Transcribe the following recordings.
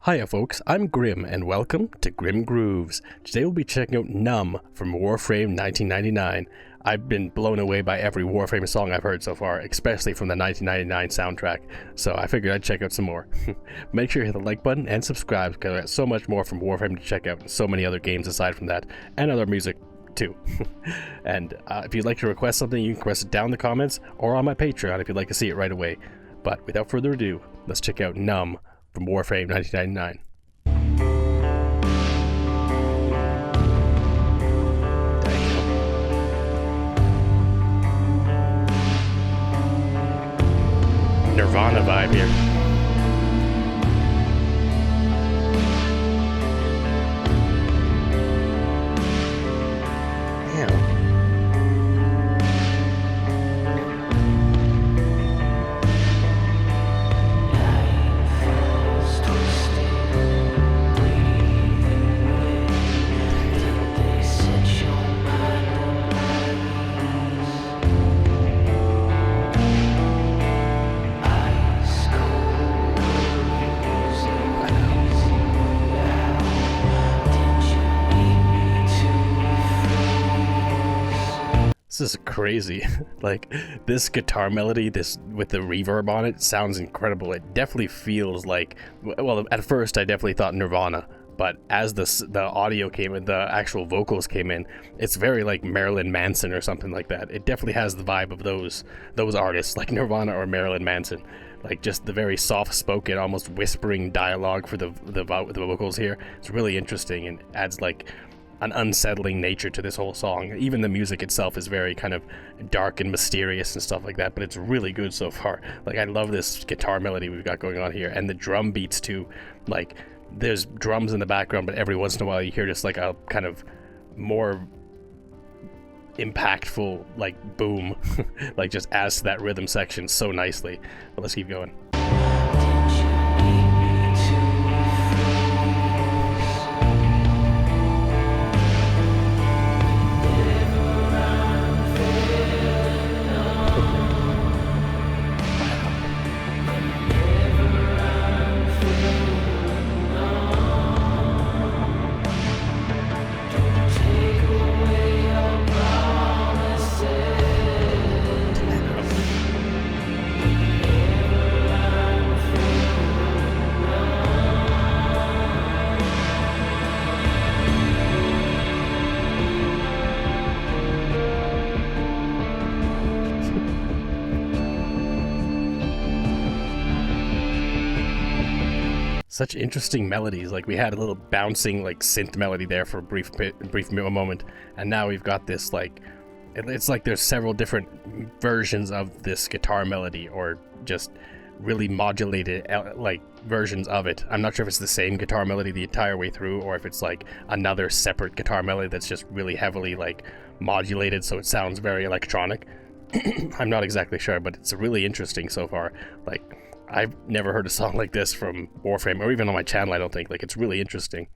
Hiya folks, I'm Grim and welcome to Grim Grooves. Today we'll be checking out Numb from Warframe 1999. I've been blown away by every Warframe song I've heard so far, especially from the 1999 soundtrack, so I figured I'd check out some more. Make sure you hit the like button and subscribe because I got so much more from Warframe to check out, and so many other games aside from that, and other music too. And if you'd like to request something, you can request it down in the comments or on my Patreon if you'd like to see it right away. But without further ado, let's check out Numb from Warframe 1999. Nirvana vibe here. This is crazy. Like, this guitar melody, this with the reverb on it, sounds incredible. It definitely feels like, well, at first I definitely thought Nirvana, but as the audio came in, the actual vocals came in, it's very like Marilyn Manson or something like that. It definitely has the vibe of those artists like Nirvana or Marilyn Manson. Like, just the very soft-spoken, almost whispering dialogue for the vocals here. It's really interesting and adds like an unsettling nature to this whole song. Even the music itself is very kind of dark and mysterious and stuff like that, but it's really good so far. Like, I love this guitar melody we've got going on here, and the drum beats too. Like, there's drums in the background, but every once in a while you hear just like a kind of more impactful like boom like just adds to that rhythm section so nicely. But let's keep going. Such interesting melodies. Like, we had a little bouncing like synth melody there for a brief moment, and now we've got this like it's like there's several different versions of this guitar melody, or just really modulated like versions of it. I'm not sure if it's the same guitar melody the entire way through, or if it's like another separate guitar melody that's just really heavily like modulated so it sounds very electronic. I'm not exactly sure, but it's really interesting so far. Like, I've never heard a song like this from Warframe, or even on my channel, I don't think. Like, it's really interesting.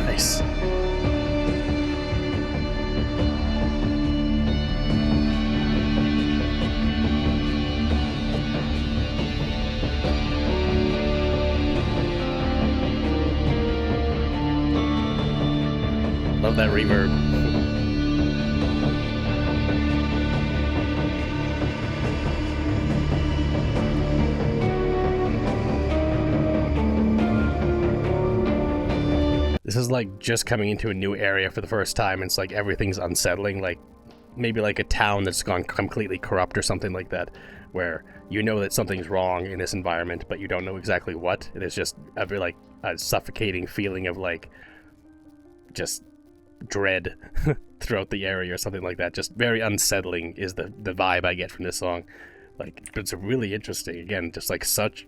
Nice. Love that reverb. This is like just coming into a new area for the first time. It's like everything's unsettling, like maybe like a town that's gone completely corrupt or something like that, where you know that something's wrong in this environment, but you don't know exactly what. It is just like a suffocating feeling of like just dread throughout the area or something like that. Just very unsettling is the vibe I get from this song. Like, it's really interesting. Again, just like such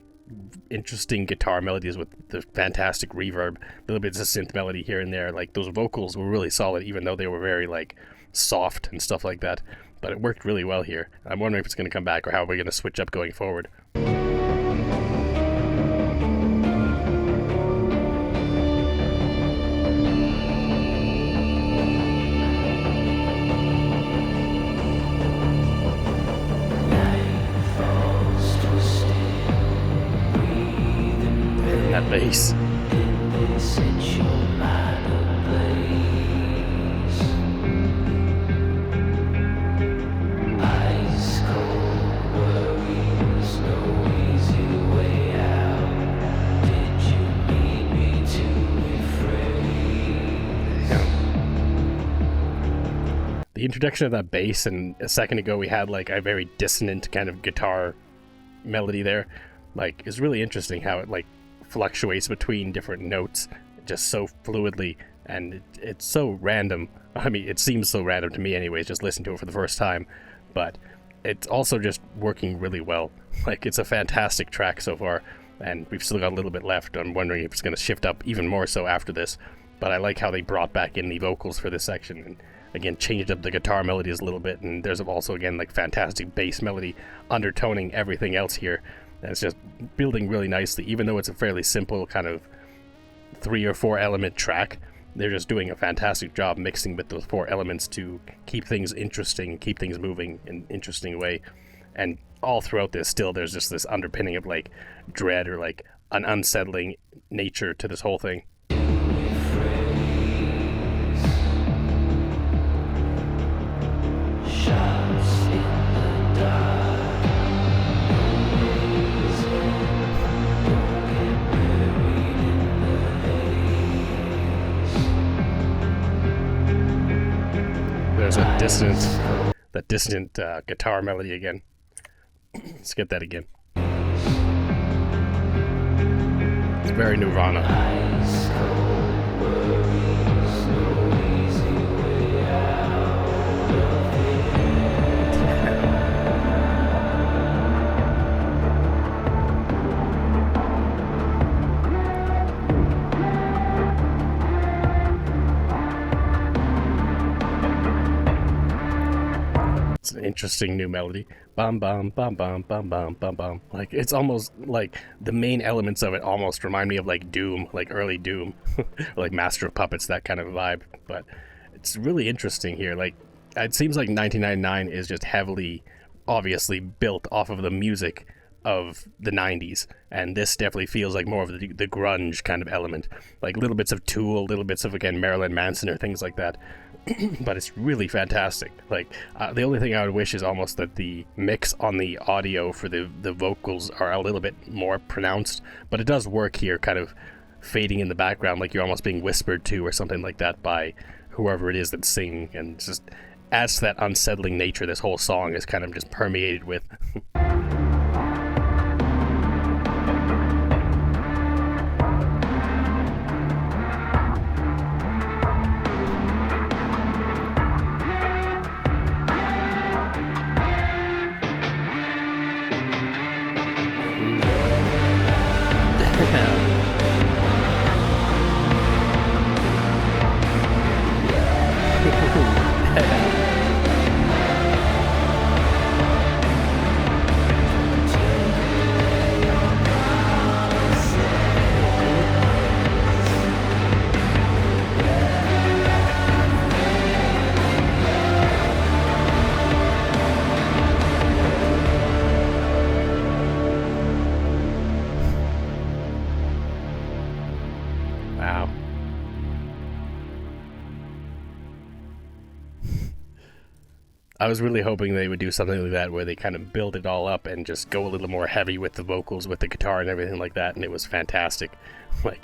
interesting guitar melodies with the fantastic reverb, little bits of synth melody here and there. Like, those vocals were really solid, even though they were very like soft and stuff like that, but it worked really well here. I'm wondering if it's going to come back or how we're going to switch up going forward. That bass. The introduction of that bass, and a second ago we had like a very dissonant kind of guitar melody there, like, is really interesting how it like fluctuates between different notes just so fluidly, and it's so random. I mean, it seems so random to me anyways, just listening to it for the first time, but it's also just working really well. Like, it's a fantastic track so far, and we've still got a little bit left. I'm wondering if it's going to shift up even more so after this, but I like how they brought back in the vocals for this section, and again changed up the guitar melodies a little bit, and there's also again like fantastic bass melody undertoning everything else here, and it's just building really nicely. Even though it's a fairly simple kind of 3 or 4 element track, they're just doing a fantastic job mixing with those 4 elements to keep things interesting, keep things moving in an interesting way. And all throughout this, still there's just this underpinning of like dread or like an unsettling nature to this whole thing. There's that dissonant guitar melody again. Let's get that again. It's very Nirvana. It's an interesting new melody. Bum bum bum bum bum bum bum bum. Like, it's almost like the main elements of it almost remind me of like Doom, like early Doom, like Master of Puppets, that kind of vibe. But it's really interesting here. Like, it seems like 1999 is just heavily, obviously built off of the music of the 90s, and this definitely feels like more of the grunge kind of element, like little bits of Tool, little bits of again Marilyn Manson or things like that. But it's really fantastic. Like, the only thing I would wish is almost that the mix on the audio for the vocals are a little bit more pronounced, but it does work here, kind of fading in the background like you're almost being whispered to or something like that by whoever it is that's singing, and it just adds to that unsettling nature this whole song is kind of just permeated with. Wow. I was really hoping they would do something like that where they kind of build it all up and just go a little more heavy with the vocals, with the guitar and everything like that, and it was fantastic. Like,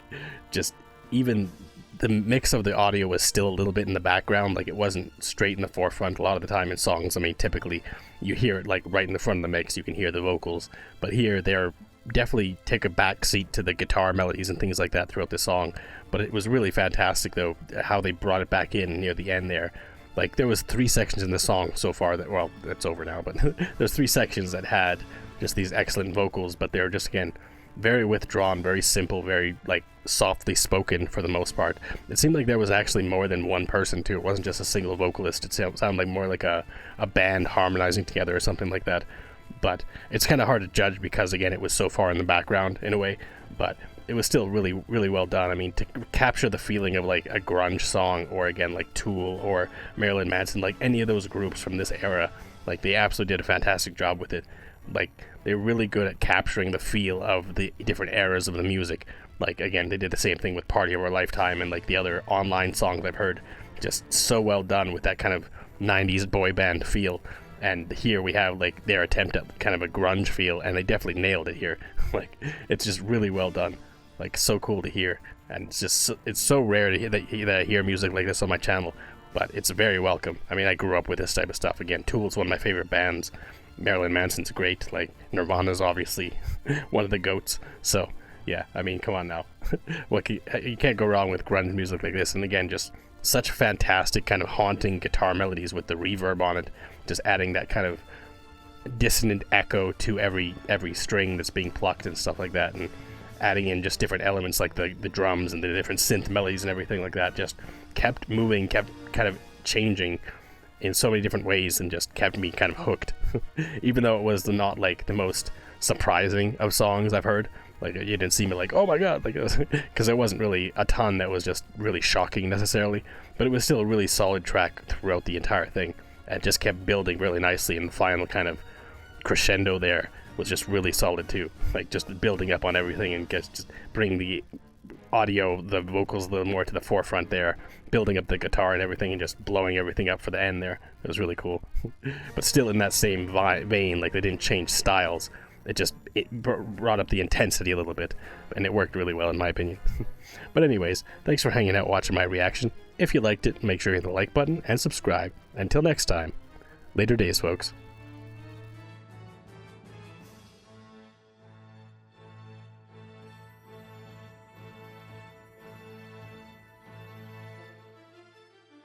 just even the mix of the audio was still a little bit in the background, like it wasn't straight in the forefront. A lot of the time in songs, I mean, typically you hear it like right in the front of the mix, you can hear the vocals, but here they're definitely take a back seat to the guitar melodies and things like that throughout the song. But it was really fantastic though how they brought it back in near the end there. Like, there was 3 sections in the song so far that, well, that's over now, but there's 3 sections that had just these excellent vocals, but they're just, again, very withdrawn, very simple, very like softly spoken for the most part. It seemed like there was actually more than one person too. It wasn't just a single vocalist. It sounded like more like a band harmonizing together or something like that. But it's kind of hard to judge because, again, it was so far in the background in a way, but it was still really, really well done. I mean, to capture the feeling of like a grunge song, or again like Tool or Marilyn Manson, like any of those groups from this era, like they absolutely did a fantastic job with it. Like, they're really good at capturing the feel of the different eras of the music, Like, again, they did the same thing with Party of Our Lifetime and like the other online songs I've heard. Just so well done with that kind of 90s boy band feel. And here we have like their attempt at kind of a grunge feel, and they definitely nailed it here. Like, it's just really well done. Like, so cool to hear. And it's so rare to hear that I hear music like this on my channel, but it's very welcome. I mean, I grew up with this type of stuff. Again, Tool's one of my favorite bands. Marilyn Manson's great. Like, Nirvana's obviously one of the goats. So yeah, I mean, come on now. You can't go wrong with grunge music like this. And again, just such fantastic kind of haunting guitar melodies with the reverb on it, just adding that kind of dissonant echo to every string that's being plucked and stuff like that, and adding in just different elements like the drums and the different synth melodies and everything like that. Just kept moving, kept kind of changing in so many different ways, and just kept me kind of hooked. Even though it was not like the most surprising of songs I've heard. Like, you didn't see me like, oh my god, like, because there wasn't really a ton that was just really shocking necessarily, but it was still a really solid track throughout the entire thing, and just kept building really nicely, and the final kind of crescendo there was just really solid too, like just building up on everything and just bringing the audio, the vocals a little more to the forefront there, building up the guitar and everything, and just blowing everything up for the end there. It was really cool. But still in that same vein, like, they didn't change styles. It brought up the intensity a little bit, and it worked really well in my opinion. But anyways, thanks for hanging out watching my reaction. If you liked it, make sure you hit the like button and subscribe. Until next time, later days, folks.